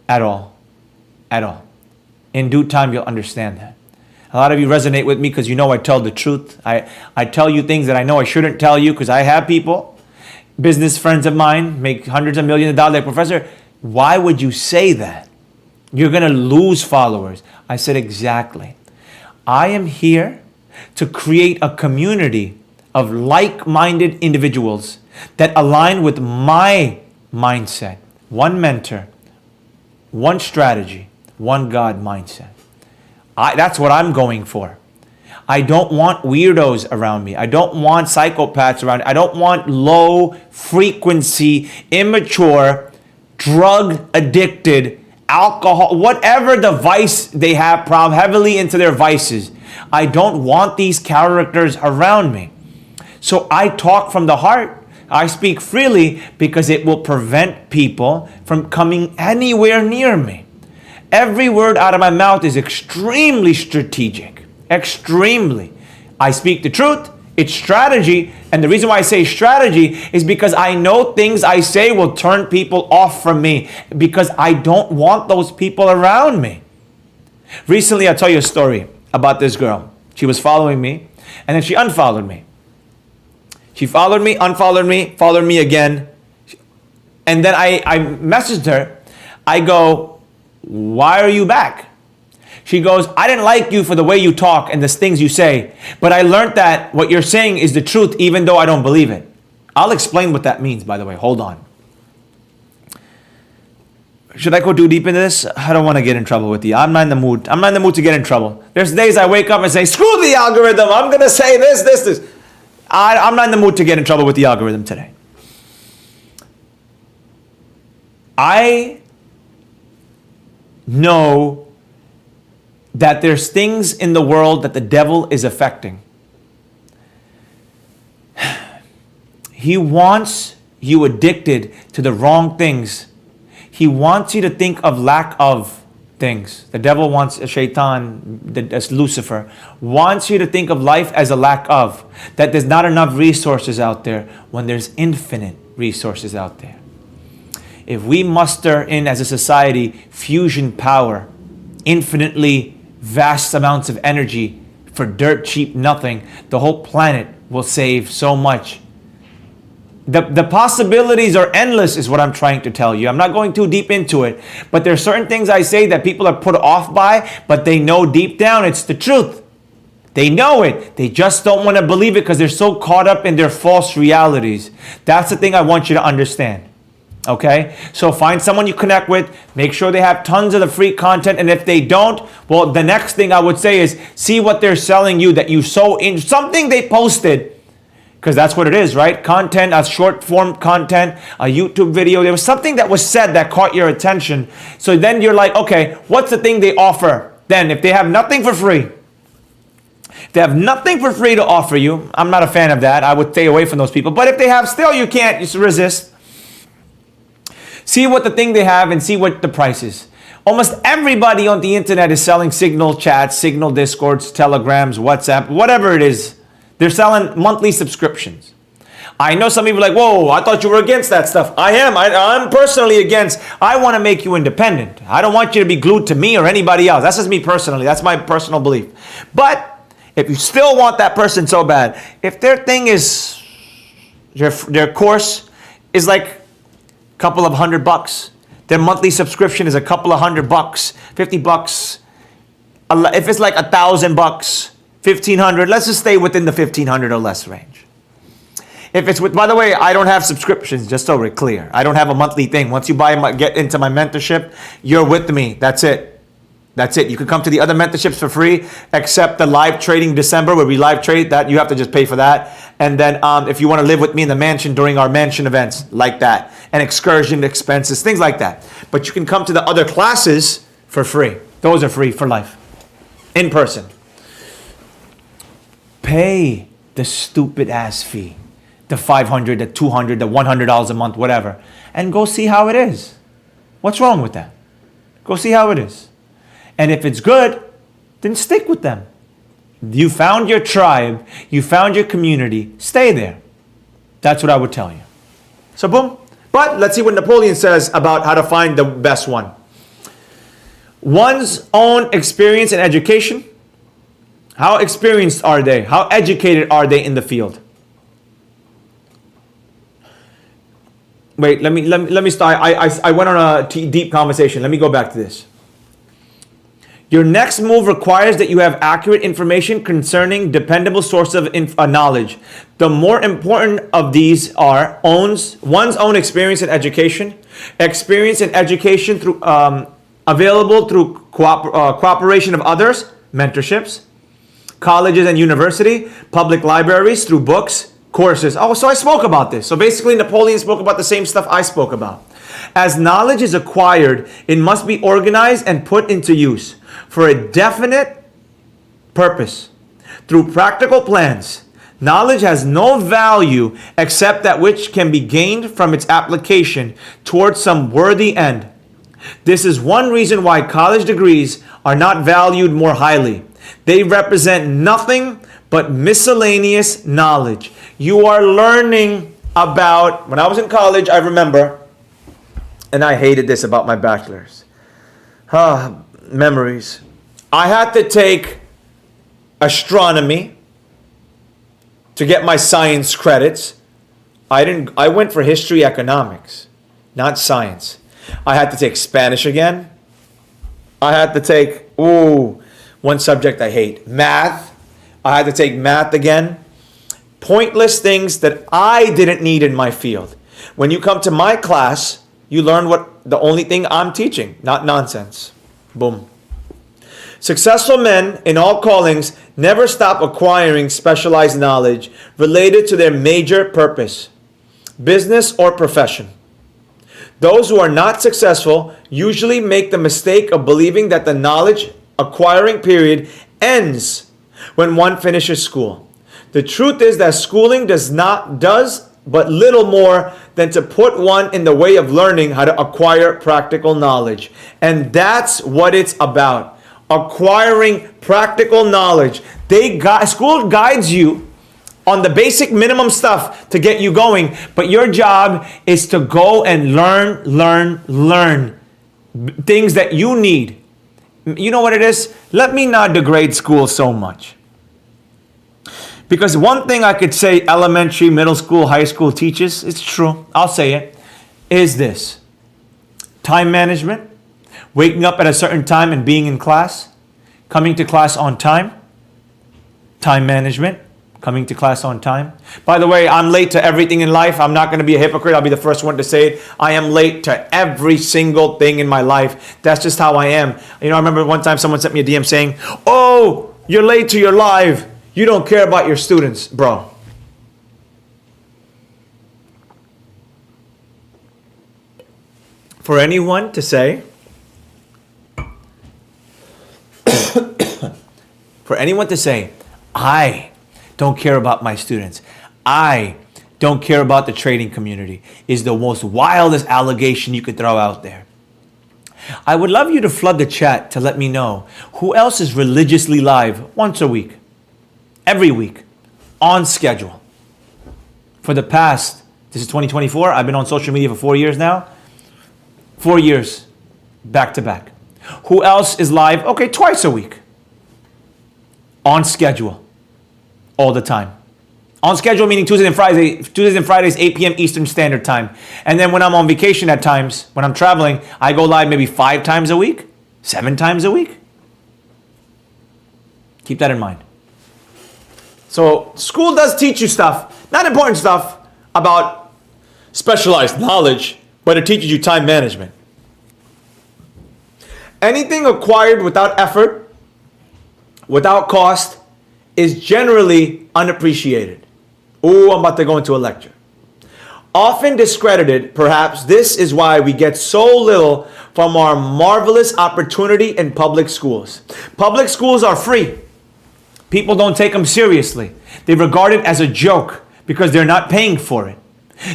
At all. At all. In due time, you'll understand that. A lot of you resonate with me because you know I tell the truth. I tell you things that I know I shouldn't tell you because I have people, business friends of mine, make hundreds of millions of dollars. Like, Professor, why would you say that? You're going to lose followers. I said, exactly. I am here to create a community of like-minded individuals that align with my mindset. One mentor, one strategy, one God mindset. That's what I'm going for. I don't want weirdos around me. I don't want psychopaths around me. I don't want low frequency, immature, drug addicted, alcohol, whatever the vice they have, heavily into their vices. I don't want these characters around me. So I talk from the heart. I speak freely because it will prevent people from coming anywhere near me. Every word out of my mouth is extremely strategic. Extremely. I speak the truth. It's strategy. And the reason why I say strategy is because I know things I say will turn people off from me because I don't want those people around me. Recently, I'll tell you a story about this girl. She was following me and then she unfollowed me. She followed me, unfollowed me, followed me again. And then I messaged her. I go, why are you back? She goes, I didn't like you for the way you talk and the things you say, but I learned that what you're saying is the truth even though I don't believe it. I'll explain what that means, by the way. Hold on. Should I go too deep into this? I don't want to get in trouble with you. I'm not in the mood. I'm not in the mood to get in trouble. There's days I wake up and say, screw the algorithm. I'm going to say this. I'm not in the mood to get in trouble with the algorithm today. I know that there's things in the world that the devil is affecting. He wants you addicted to the wrong things. He wants you to think of lack of things. The devil wants a shaitan, that's Lucifer, wants you to think of life as a lack of, that there's not enough resources out there when there's infinite resources out there. If we muster in as a society fusion power, infinitely vast amounts of energy for dirt cheap nothing, the whole planet will save so much. The possibilities are endless is what I'm trying to tell you. I'm not going too deep into it, but there are certain things I say that people are put off by, but they know deep down it's the truth. They know it. They just don't want to believe it because they're so caught up in their false realities. That's the thing I want you to understand. Okay? So find someone you connect with. Make sure they have tons of the free content. And if they don't, well, the next thing I would say is see what they're selling you that you so in something they posted. Because that's what it is, right? Content, a short form content, a YouTube video. There was something that was said that caught your attention. So then you're like, okay, what's the thing they offer? Then if they have nothing for free, if they have nothing for free to offer you, I'm not a fan of that. I would stay away from those people. But if they have still, you can't just resist. See what the thing they have and see what the price is. Almost everybody on the internet is selling Signal chats, Signal Discords, Telegrams, WhatsApp, whatever it is. They're selling monthly subscriptions. I know some people are like, whoa, I thought you were against that stuff. I am. I'm personally against. I want to make you independent. I don't want you to be glued to me or anybody else. That's just me personally. That's my personal belief. But if you still want that person so bad, if their thing is, their course is like a couple of $100, their monthly subscription is a couple of $100, $50, if it's like $1,000, 1,500. Let's just stay within the 1,500 or less range. If it's with, by the way, I don't have subscriptions, just so we're clear. I don't have a monthly thing. Once you get into my mentorship, you're with me. That's it. That's it. You can come to the other mentorships for free, except the live trading December where we live trade. That you have to just pay for that. And then if you want to live with me in the mansion during our mansion events, like that, and excursion expenses, things like that. But you can come to the other classes for free. Those are free for life, in person. Pay the stupid ass fee, the $500, the $200, the $100 a month, whatever, and go see how it is. What's wrong with that? Go see how it is. And if it's good, then stick with them. You found your tribe, you found your community, stay there. That's what I would tell you. So boom. But let's see what Napoleon says about how to find the best one. One's own experience and education. How experienced are they? How educated are they in the field? Wait, let me start. I went on a deep conversation. Let me go back to this. Your next move requires that you have accurate information concerning dependable source of knowledge. The more important of these are one's own experience and education. Experience and education through available through cooperation of others, mentorships, colleges and university, public libraries, through books, courses. Oh, so I spoke about this. So basically Napoleon spoke about the same stuff I spoke about. As knowledge is acquired, it must be organized and put into use for a definite purpose. Through practical plans, knowledge has no value except that which can be gained from its application towards some worthy end. This is one reason why college degrees are not valued more highly. They represent nothing but miscellaneous knowledge. You are learning about, when I was in college, I remember, and I hated this about my bachelor's. Memories. I had to take astronomy to get my science credits. I went for history, economics, not science. I had to take Spanish again. I had to take, one subject I hate, math. I had to take math again. Pointless things that I didn't need in my field. When you come to my class, you learn what the only thing I'm teaching, not nonsense. Boom. Successful men in all callings never stop acquiring specialized knowledge related to their major purpose, business or profession. Those who are not successful usually make the mistake of believing that the knowledge acquiring period ends when one finishes school. The truth is that schooling does but little more than to put one in the way of learning how to acquire practical knowledge. And that's what it's about. Acquiring practical knowledge. School guides you on the basic minimum stuff to get you going, but your job is to go and learn things that you need. You know what it is? Let me not degrade school so much. Because one thing I could say elementary, middle school, high school teaches, it's true, I'll say it, is this. Time management, waking up at a certain time and being in class, coming to class on time, time management, coming to class on time. By the way, I'm late to everything in life. I'm not going to be a hypocrite. I'll be the first one to say it. I am late to every single thing in my life. That's just how I am. You know, I remember one time someone sent me a DM saying, "Oh, you're late to your live. You don't care about your students." Bro. For anyone to say, I don't care about my students, I don't care about the trading community, is the most wildest allegation you could throw out there. I would love you to flood the chat to let me know who else is religiously live once a week, every week, on schedule. For the past, this is 2024, I've been on social media for 4 years now. 4 years, back to back. Who else is live? Okay, twice a week. On schedule, all the time. On schedule meaning Tuesdays and Fridays, 8 p.m. Eastern Standard Time. And then when I'm on vacation at times, when I'm traveling, I go live maybe 5 times a week, 7 times a week. Keep that in mind. So school does teach you stuff, not important stuff, about specialized knowledge, but it teaches you time management. Anything acquired without effort, without cost, is generally unappreciated. Ooh, I'm about to go into a lecture. Often discredited, perhaps this is why we get so little from our marvelous opportunity in public schools. Public schools are free. People don't take them seriously. They regard it as a joke because they're not paying for it.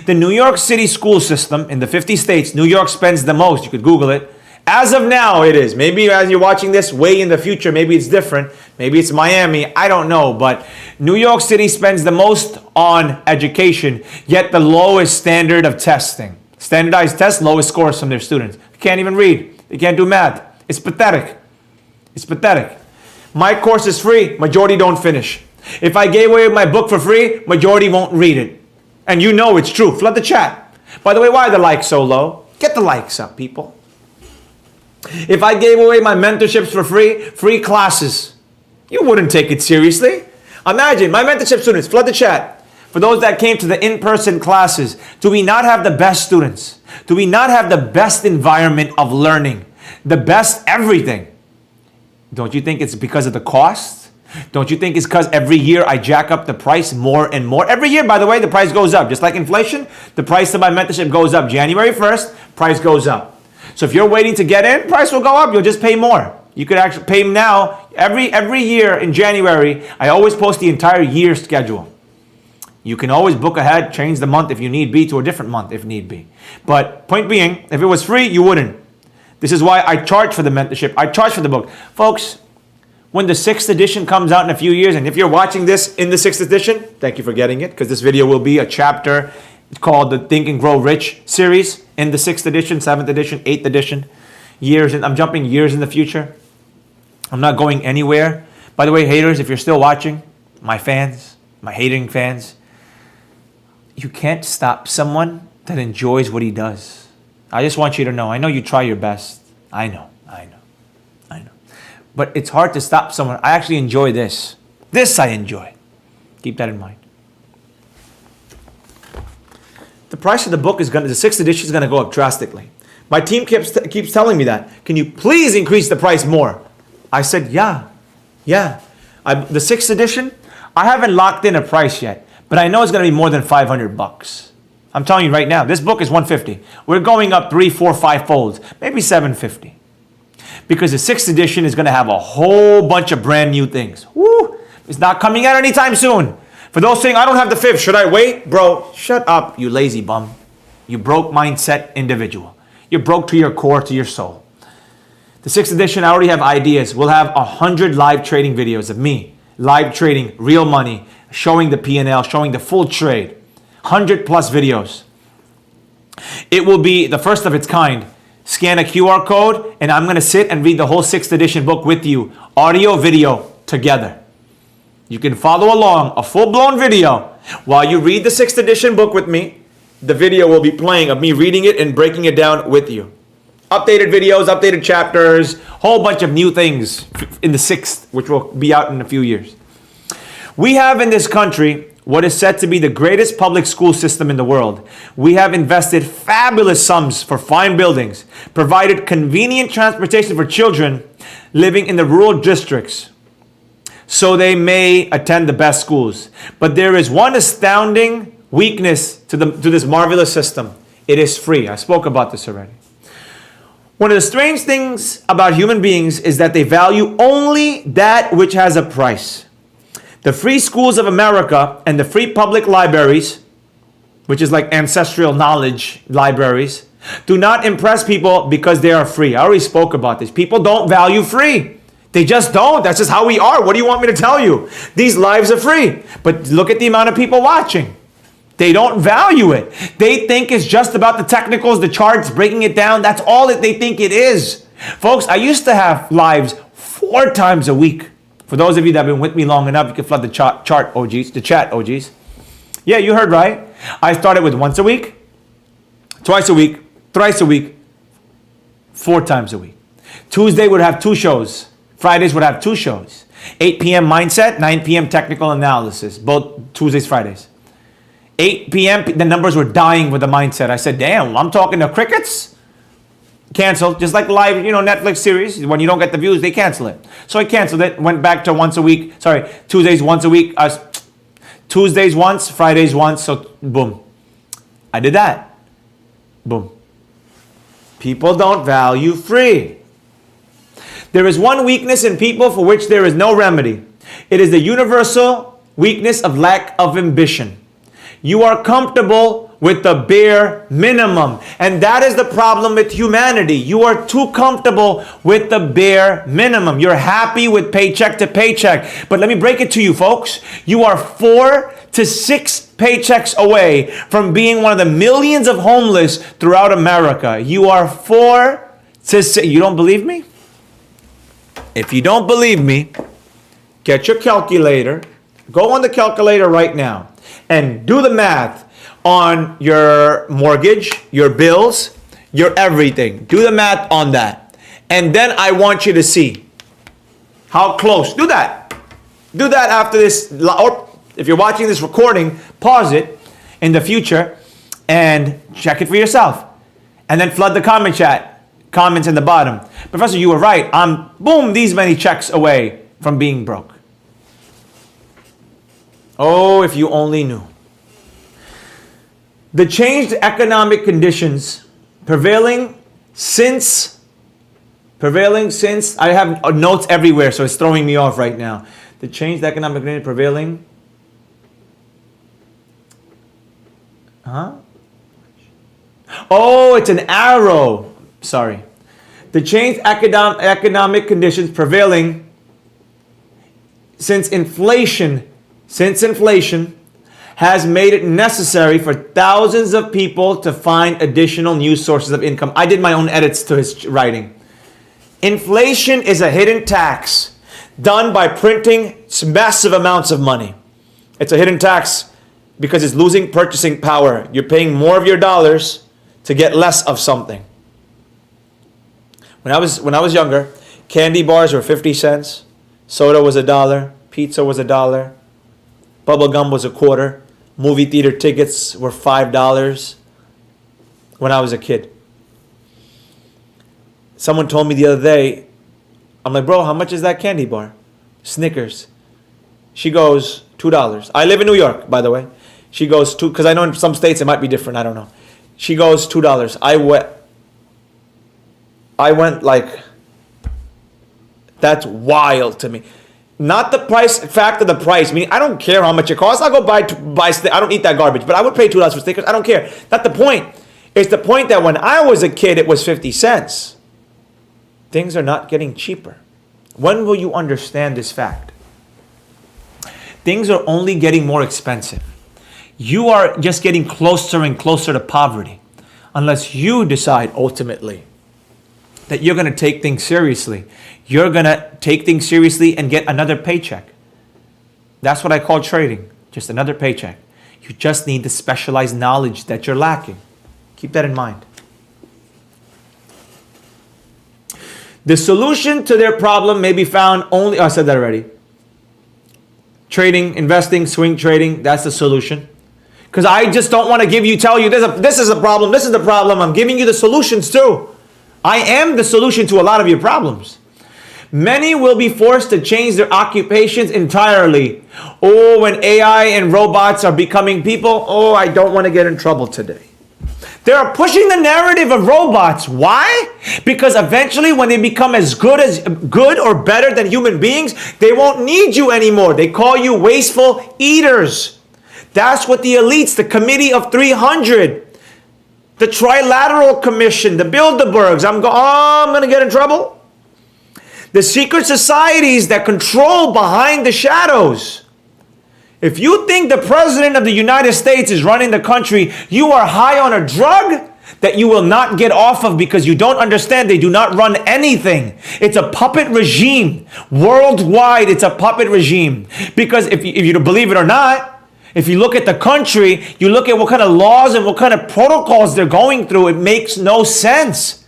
The New York City school system in the 50 states, New York spends the most. You could Google it. As of now, it is. Maybe as you're watching this, way in the future, maybe it's different. Maybe it's Miami. I don't know. But New York City spends the most on education, yet the lowest standard of testing. Standardized tests, lowest scores from their students. They can't even read. They can't do math. It's pathetic. It's pathetic. My course is free. Majority don't finish. If I gave away my book for free, majority won't read it. And you know it's true. Flood the chat. By the way, why are the likes so low? Get the likes up, people. If I gave away my mentorships for free classes, you wouldn't take it seriously. Imagine, my mentorship students, flood the chat. For those that came to the in-person classes, do we not have the best students? Do we not have the best environment of learning? The best everything? Don't you think it's because of the cost? Don't you think it's because every year I jack up the price more and more? Every year, by the way, the price goes up. Just like inflation, the price of my mentorship goes up. January 1st, price goes up. So if you're waiting to get in, price will go up. You'll just pay more. You could actually pay now. Every year in January, I always post the entire year schedule. You can always book ahead, change the month if you need be to a different month if need be. But point being, if it was free, you wouldn't. This is why I charge for the mentorship. I charge for the book. Folks, when the 6th edition comes out in a few years, and if you're watching this in the 6th edition, thank you for getting it, because this video will be a chapter called the Think and Grow Rich series in the 6th edition, 7th edition, 8th edition. I'm jumping years in the future. I'm not going anywhere. By the way, haters, if you're still watching, my fans, my hating fans, you can't stop someone that enjoys what he does. I just want you to know. I know you try your best. I know. But it's hard to stop someone. I actually enjoy this. This I enjoy. Keep that in mind. The price of the book the 6th edition is going to go up drastically. My team keeps telling me that. Can you please increase the price more? I said, yeah. The 6th edition, I haven't locked in a price yet, but I know it's going to be more than $500. I'm telling you right now, this book is $150. We're going up 3, 4, 5 folds, maybe $750. Because the 6th edition is going to have a whole bunch of brand new things. Woo! It's not coming out anytime soon. For those saying, I don't have the 5th, should I wait? Bro, shut up, you lazy bum. You broke mindset individual. You're broke to your core, to your soul. The 6th edition, I already have ideas. We'll have 100 live trading videos of me. Live trading, real money, showing the P&L, showing the full trade. 100 plus videos. It will be the first of its kind. Scan a QR code, and I'm going to sit and read the whole 6th edition book with you. Audio, video, together. You can follow along, a full-blown video. While you read the 6th edition book with me, the video will be playing of me reading it and breaking it down with you. Updated videos, updated chapters, whole bunch of new things in the 6th, which will be out in a few years. We have in this country what is said to be the greatest public school system in the world. We have invested fabulous sums for fine buildings, provided convenient transportation for children living in the rural districts so they may attend the best schools. But there is one astounding weakness to this marvelous system. It is free. I spoke about this already. One of the strange things about human beings is that they value only that which has a price. The free schools of America and the free public libraries, which is like ancestral knowledge libraries, do not impress people because they are free. I already spoke about this. People don't value free. They just don't. That's just how we are. What do you want me to tell you? These lives are free. But look at the amount of people watching. They don't value it. They think it's just about the technicals, the charts, breaking it down. That's all that they think it is. Folks, I used to have lives 4 times a week. For those of you that have been with me long enough, you can flood the chart OGs, the chat OGs. Yeah, you heard right. I started with once a week, twice a week, thrice a week, 4 times a week. Tuesday would have 2 shows. Fridays would have 2 shows. 8 p.m. mindset, 9 p.m. technical analysis, both Tuesdays, Fridays. 8 p.m. the numbers were dying with the mindset. I said, damn, I'm talking to crickets? Canceled, just like live, Netflix series. When you don't get the views, they cancel it. So I canceled it, went back to once a week. Sorry, Tuesdays once a week. Tuesdays once, Fridays once. So boom. I did that. Boom. People don't value free. There is one weakness in people for which there is no remedy. It is the universal weakness of lack of ambition. You are comfortable with the bare minimum. And that is the problem with humanity. You are too comfortable with the bare minimum. You're happy with paycheck to paycheck. But let me break it to you, folks. You are 4 to 6 paychecks away from being one of the millions of homeless throughout America. You are 4 to 6. You don't believe me? If you don't believe me, get your calculator. Go on the calculator right now and do the math on your mortgage, your bills, your everything. Do the math on that. And then I want you to see how close. Do that. Do that after this. Or if you're watching this recording, pause it in the future and check it for yourself. And then flood the comment chat. Comments in the bottom. Professor, you were right. I'm, boom, these many checks away from being broke. Oh, if you only knew. The changed economic conditions prevailing since, I have notes everywhere, so it's throwing me off right now. The changed economic conditions prevailing. Oh, it's an arrow. Sorry. The changed economic conditions prevailing since inflation has made it necessary for thousands of people to find additional new sources of income. I did my own edits to his writing. Inflation is a hidden tax done by printing massive amounts of money. It's a hidden tax because it's losing purchasing power. You're paying more of your dollars to get less of something. When I was younger, candy bars were 50 cents, soda was $1, pizza was $1, bubble gum was $0.25, movie theater tickets were $5 when I was a kid. Someone told me the other day, I'm like, bro, how much is that candy bar? Snickers. She goes, $2. I live in New York, by the way. She goes, because I know in some states it might be different, I don't know. She goes, $2. I went like, that's wild to me. Not the fact of the price. I mean, I don't care how much it costs. I'll go buy I don't eat that garbage, but I would pay $2 for Snickers. I don't care. Not the point. It's the point that when I was a kid, it was 50 cents. Things are not getting cheaper. When will you understand this fact? Things are only getting more expensive. You are just getting closer and closer to poverty unless you decide ultimately that you're going to take things seriously. You're going to take things seriously and get another paycheck. That's what I call trading. Just another paycheck. You just need the specialized knowledge that you're lacking. Keep that in mind. The solution to their problem may be found only, I said that already. Trading, investing, swing trading, that's the solution. Because I just don't want to tell you this is a problem, this is the problem. I'm giving you the solutions too. I am the solution to a lot of your problems. Many will be forced to change their occupations entirely. Oh, when AI and robots are becoming people, oh, I don't want to get in trouble today. They are pushing the narrative of robots. Why? Because eventually when they become as good or better than human beings, they won't need you anymore. They call you wasteful eaters. That's what the elites, the Committee of 300, the Trilateral Commission, the Bilderbergs, I'm going to get in trouble. The secret societies that control behind the shadows. If you think the President of the United States is running the country, you are high on a drug that you will not get off of because you don't understand they do not run anything. It's a puppet regime. Worldwide, it's a puppet regime. Because if you don't believe it or not, if you look at the country, you look at what kind of laws and what kind of protocols they're going through, it makes no sense.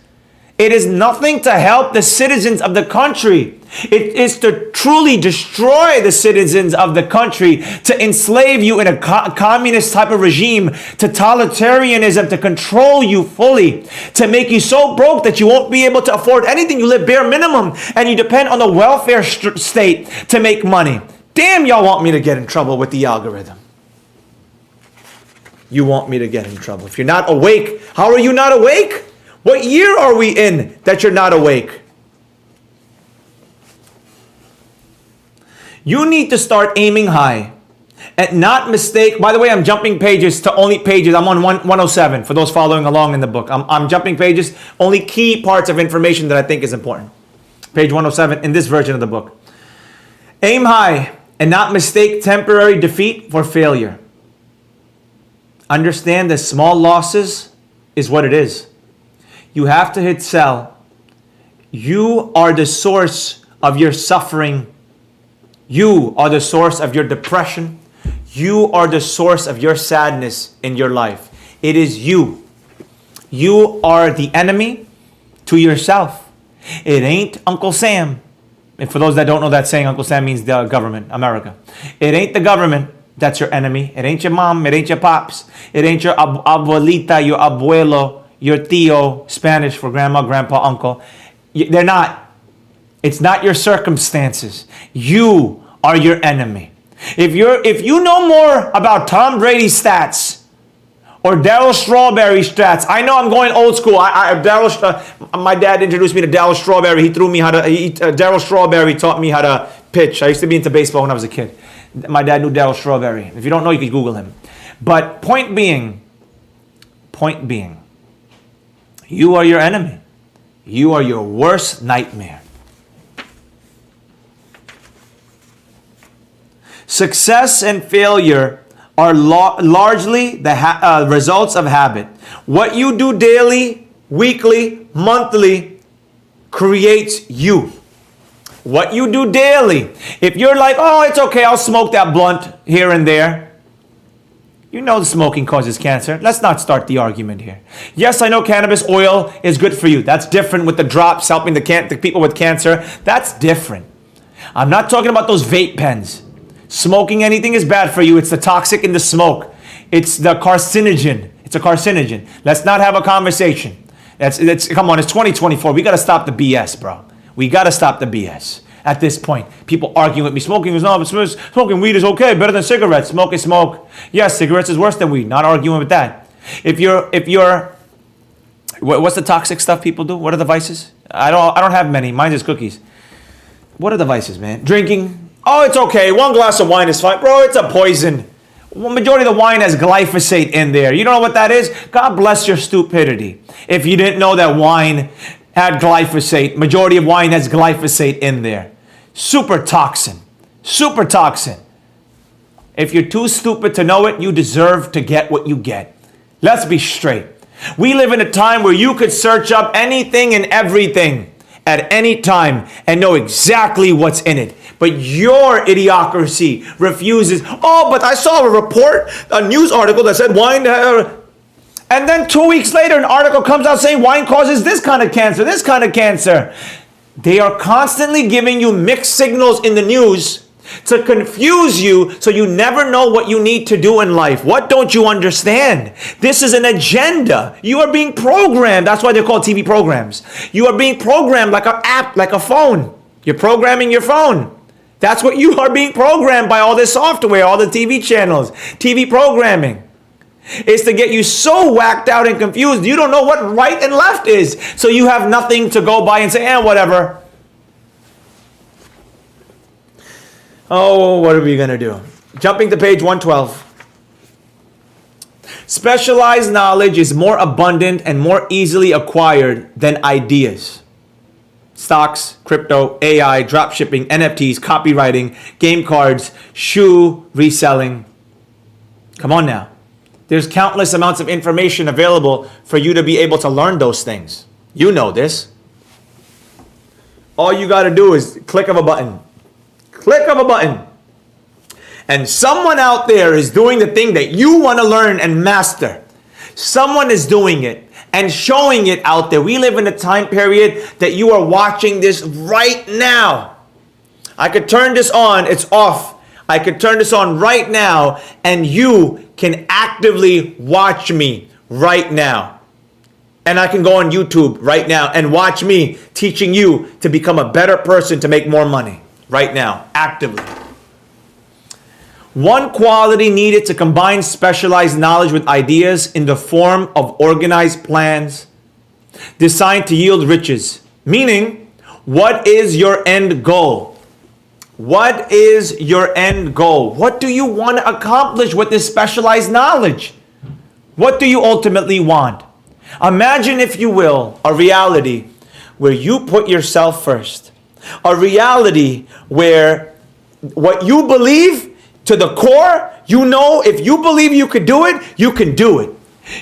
It is nothing to help the citizens of the country. It is to truly destroy the citizens of the country, to enslave you in a communist type of regime, to totalitarianism, to control you fully, to make you so broke that you won't be able to afford anything. You live bare minimum and you depend on the welfare state to make money. Damn, y'all want me to get in trouble with the algorithm. You want me to get in trouble. If you're not awake, how are you not awake? What year are we in that you're not awake? You need to start aiming high and not mistake. By the way, I'm jumping pages to only pages. I'm on 107 for those following along in the book. I'm jumping pages, only key parts of information that I think is important. Page 107 in this version of the book. Aim high and not mistake temporary defeat for failure. Understand that small losses is what it is. You have to hit sell. You are the source of your suffering. You are the source of your depression. You are the source of your sadness in your life. It is you. You are the enemy to yourself. It ain't Uncle Sam. And for those that don't know that saying, Uncle Sam means the government, America. It ain't the government that's your enemy. It ain't your mom. It ain't your pops. It ain't your abuelita, your abuelo, your tío, Spanish for grandma, grandpa, uncle. They're not. It's not your circumstances. You are your enemy. If you know more about Tom Brady's stats or Darryl Strawberry's stats, I know I'm going old school. My dad introduced me to Darryl Strawberry. He taught me how to. Darryl Strawberry taught me how to pitch. I used to be into baseball when I was a kid. My dad knew Darryl Strawberry. If you don't know, you can Google him. But point being, you are your enemy. You are your worst nightmare. Success and failure are largely the results of habit. What you do daily, weekly, monthly creates you. What you do daily. If you're like, oh, it's okay, I'll smoke that blunt here and there. You know the smoking causes cancer. Let's not start the argument here. Yes, I know cannabis oil is good for you. That's different with the drops helping the people with cancer. That's different. I'm not talking about those vape pens. Smoking anything is bad for you. It's the toxic in the smoke. It's the carcinogen. It's a carcinogen. Let's not have a conversation. Come on, it's 2024. We got to stop the BS, bro. We got to stop the BS. At this point, people arguing with me. Smoking weed is okay, better than cigarettes. Smoke is smoke. Yes, cigarettes is worse than weed. Not arguing with that. If you're, what's the toxic stuff people do? What are the vices? I don't have many. Mine is cookies. What are the vices, man? Drinking. Oh, it's okay. One glass of wine is fine, bro. It's a poison. Well, majority of the wine has glyphosate in there. You don't know what that is? God bless your stupidity. If you didn't know that wine had glyphosate, majority of wine has glyphosate in there. Super toxin. Super toxin. If you're too stupid to know it, you deserve to get what you get. Let's be straight. We live in a time where you could search up anything and everything at any time and know exactly what's in it. But your idiocracy refuses. Oh, but I saw a report, a news article that said wine. And then 2 weeks later, an article comes out saying wine causes this kind of cancer, this kind of cancer. They are constantly giving you mixed signals in the news to confuse you so you never know what you need to do in life. What don't you understand? This is an agenda. You are being programmed. That's why they're called TV programs. You are being programmed like an app, like a phone. You're programming your phone. That's what you are being programmed by all this software, all the TV channels, TV programming. It's to get you so whacked out and confused, you don't know what right and left is. So you have nothing to go by and say, whatever. Oh, what are we going to do? Jumping to page 112. Specialized knowledge is more abundant and more easily acquired than ideas. Stocks, crypto, AI, dropshipping, NFTs, copywriting, game cards, shoe reselling. Come on now. There's countless amounts of information available for you to be able to learn those things. You know this. All you got to do is click of a button. Click of a button. And someone out there is doing the thing that you want to learn and master. Someone is doing it and showing it out there. We live in a time period that you are watching this right now. I could turn this on, it's off. I could turn this on right now, and you can actively watch me right now. And I can go on YouTube right now and watch me teaching you to become a better person to make more money right now, actively. One quality needed to combine specialized knowledge with ideas in the form of organized plans designed to yield riches. Meaning, what is your end goal? What is your end goal? What do you want to accomplish with this specialized knowledge? What do you ultimately want? Imagine, if you will, a reality where you put yourself first. A reality where what you believe to the core, you know, if you believe you could do it, you can do it.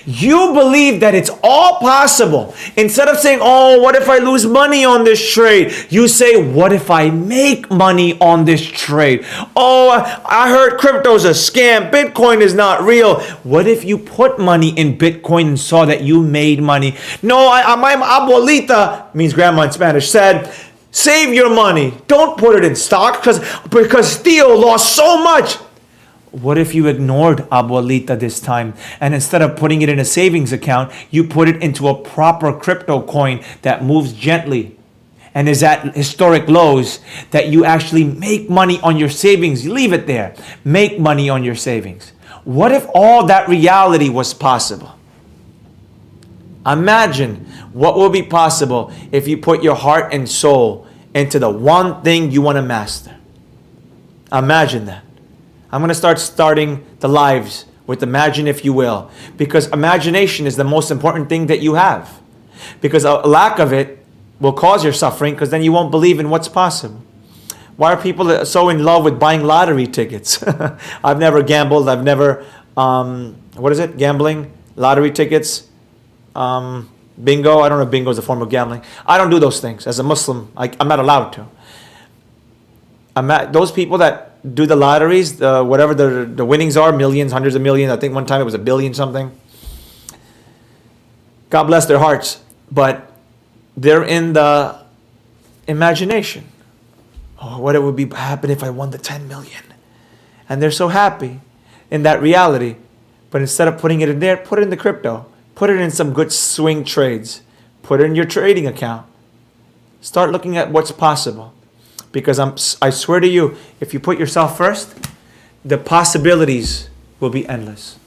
You believe that it's all possible. Instead of saying, oh, what if I lose money on this trade? You say, what if I make money on this trade? Oh, I heard crypto's a scam. Bitcoin is not real. What if you put money in Bitcoin and saw that you made money? No, my abuelita, means grandma in Spanish, said, save your money. Don't put it in stock because Theo lost so much. What if you ignored abuelita this time, and instead of putting it in a savings account, you put it into a proper crypto coin that moves gently and is at historic lows, that you actually make money on your savings? You leave it there. Make money on your savings. What if all that reality was possible? Imagine what will be possible if you put your heart and soul into the one thing you want to master. Imagine that. I'm going to starting the lives with imagine, if you will, because imagination is the most important thing that you have, because a lack of it will cause your suffering, because then you won't believe in what's possible. Why are people so in love with buying lottery tickets? I've never gambled. I've never, gambling, lottery tickets, bingo. I don't know if bingo is a form of gambling. I don't do those things. As a Muslim, I'm not allowed to. Those people that do the lotteries, whatever the winnings are, millions, hundreds of millions. I think one time it was $1 billion something. God bless their hearts, but they're in the imagination. Oh, what it would be happen if I won the 10 million, and they're so happy in that reality. But instead of putting it in there, put it in the crypto. Put it in some good swing trades. Put it in your trading account. Start looking at what's possible. Because I swear to you, if you put yourself first, the possibilities will be endless.